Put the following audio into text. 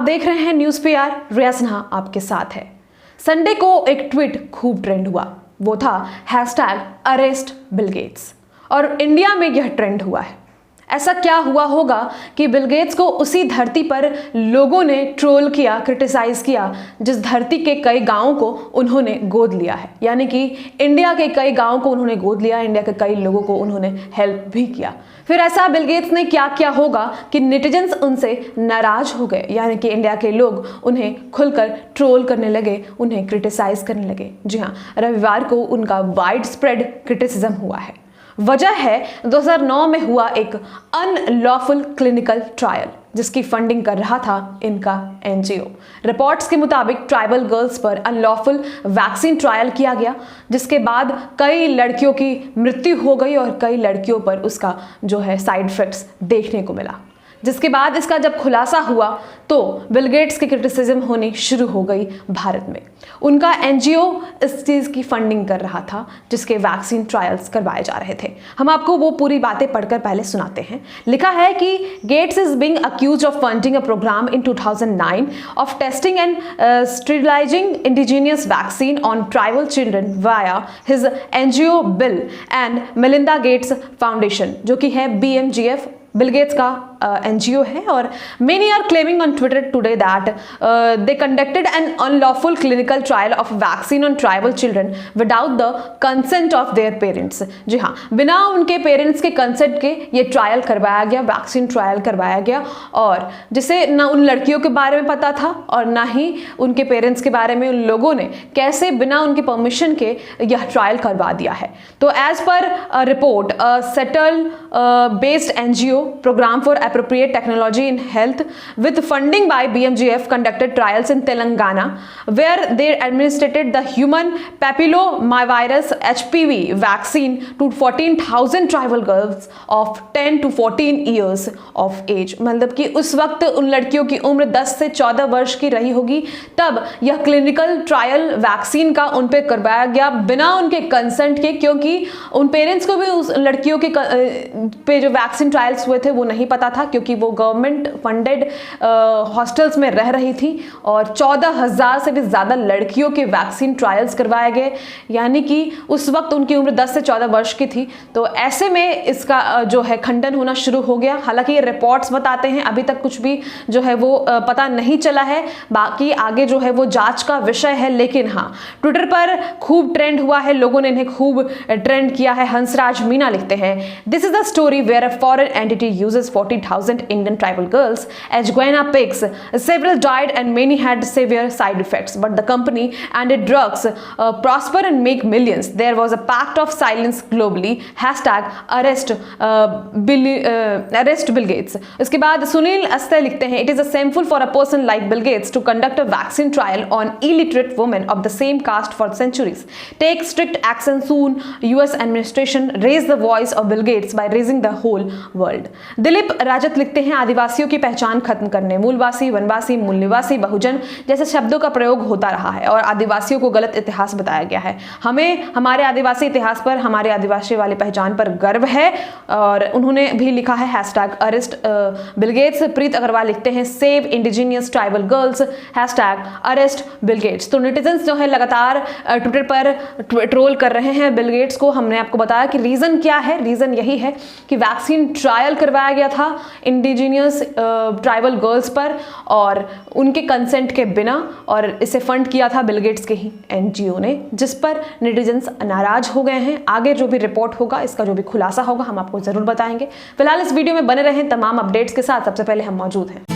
देख रहे हैं न्यूज़ PR, रिया सिन्हा आपके साथ है। संडे को एक ट्वीट खूब ट्रेंड हुआ, वो था #अरेस्ट बिल गेट्स, और इंडिया में यह ट्रेंड हुआ है। ऐसा क्या हुआ होगा कि बिल गेट्स को उसी धरती पर लोगों ने ट्रोल किया, क्रिटिसाइज किया, जिस धरती के कई गांवों को उन्होंने गोद लिया है। यानी कि इंडिया के कई गांवों को उन्होंने गोद लिया, इंडिया के कई लोगों को उन्होंने हेल्प भी किया। फिर ऐसा बिल गेट्स ने क्या किया होगा कि नेटिजन्स उनसे नाराज हो गए, यानी कि इंडिया के लोग उन्हें खुलकर ट्रोल करने लगे, उन्हें क्रिटिसाइज करने लगे। जी हाँ, रविवार को उनका वाइड स्प्रेड क्रिटिसिज्म हुआ है। वजह है 2009 में हुआ एक अनलॉफुल क्लिनिकल ट्रायल, जिसकी फंडिंग कर रहा था इनका NGO। रिपोर्ट्स के मुताबिक ट्राइबल गर्ल्स पर अनलॉफुल वैक्सीन ट्रायल किया गया, जिसके बाद कई लड़कियों की मृत्यु हो गई और कई लड़कियों पर उसका जो है साइड इफेक्ट्स देखने को मिला। जिसके बाद इसका जब खुलासा हुआ तो बिल गेट्स की क्रिटिसिज्म होनी शुरू हो गई भारत में। उनका NGO इस चीज़ की फंडिंग कर रहा था जिसके वैक्सीन ट्रायल्स करवाए जा रहे थे। हम आपको वो पूरी बातें पढ़कर पहले सुनाते हैं। लिखा है कि Gates is being accused of funding a program in 2009 of testing and sterilising indigenous vaccine on tribal children via his NGO Bill and Melinda Gates foundation, जो कि है BMGF, बिल गेट्स का NGO है। और many are claiming on Twitter today that they conducted an unlawful clinical trial of vaccine on tribal children without the consent of their parents। जी हाँ, बिना उनके parents के कंसेंट के ये ट्रायल करवाया गया, वैक्सीन ट्रायल करवाया गया, और जिसे ना उन लड़कियों के बारे में पता था और ना ही उनके पेरेंट्स के बारे में उन लोगों ने कैसे बिना उनकी परमिशन के यह ट्रायल करवा दिया है। तो as per report, Seattle based NGO program for appropriate technology in health with funding by BMGF conducted trials in Telangana where they administered the human papillomavirus HPV vaccine to 14,000 tribal girls of 10 to 14 years of age। मतलब कि उस वक्त उन लड़कियों की उम्र 10 से 14 वर्ष की रही होगी, तब यह क्लिनिकल ट्रायल वैक्सीन का उन पे करवाया गया बिना उनके कंसेंट के, क्योंकि उन पेरेंट्स को भी उस लड़कियों के पे जो वैक्सीन ट्रायल्स हुए थे वो नहीं पता था, क्योंकि वो गवर्नमेंट फंडेड हॉस्टल्स में रह रही थी और 14,000 से भी ज़्यादा लड़कियों के वैक्सीन ट्रायल्स करवाए गए। यानी कि उस वक्त उनकी उम्र 10 से 14 वर्ष की थी। तो ऐसे में इसका जो है खंडन होना शुरू हो गया। हालांकि ये रिपोर्ट्स बताते हैं, अभी तक कुछ भी जो है वो पता नहीं चला है, बाकी आगे जो है वो जांच का विषय है। लेकिन हाँ, ट्विटर पर खूब ट्रेंड हुआ है, लोगों ने इन्हें खूब ट्रेंड किया है। हंसराज मीना लिखते हैं, this is the story where a foreign entity uses 40,000 Indian tribal girls as guinea pigs. Several died and many had severe side effects, but the company and its drugs prosper and make millions. There was a pact of silence globally. #arrest Bill Gates। इसके बाद सुनील अस्ते लिखते हैं, it is a shameful for a person like Bill Gates to conduct a vaccine trial on illiterate women of the same caste for centuries. Take strict action soon. US administration raise the voice of Bill Gates by raising the whole world। Dilip राजत लिखते हैं, आदिवासियों की पहचान खत्म करने, मूलवासी, वनवासी, मूल निवासी, बहुजन जैसे शब्दों का प्रयोग होता रहा है और आदिवासियों को गलत इतिहास बताया गया है। हमें हमारे आदिवासी इतिहास पर, हमारे आदिवासी वाली पहचान पर गर्व है। और उन्होंने भी लिखा है #अरेस्ट बिल गेट्स। प्रीत अग्रवाल लिखते हैं, save indigenous tribal girls, #arrest Bill Gates. तो नेटिजन्स जो है लगातार ट्विटर पर ट्रोल कर रहे हैं बिल गेट्स को। हमने आपको बताया कि रीज़न क्या है। रीज़न यही है कि वैक्सीन ट्रायल करवाया गया था इंडिजिनियस ट्राइबल गर्ल्स पर और उनके कंसेंट के बिना, और इसे फंड किया था बिल गेट्स के ही NGO ने, जिस पर नेटिजन्स नाराज हो गए हैं। आगे जो भी रिपोर्ट होगा, इसका जो भी खुलासा होगा, हम आपको जरूर बताएंगे। फिलहाल इस वीडियो में बने रहें तमाम अपडेट्स के साथ। सबसे पहले हम मौजूद हैं।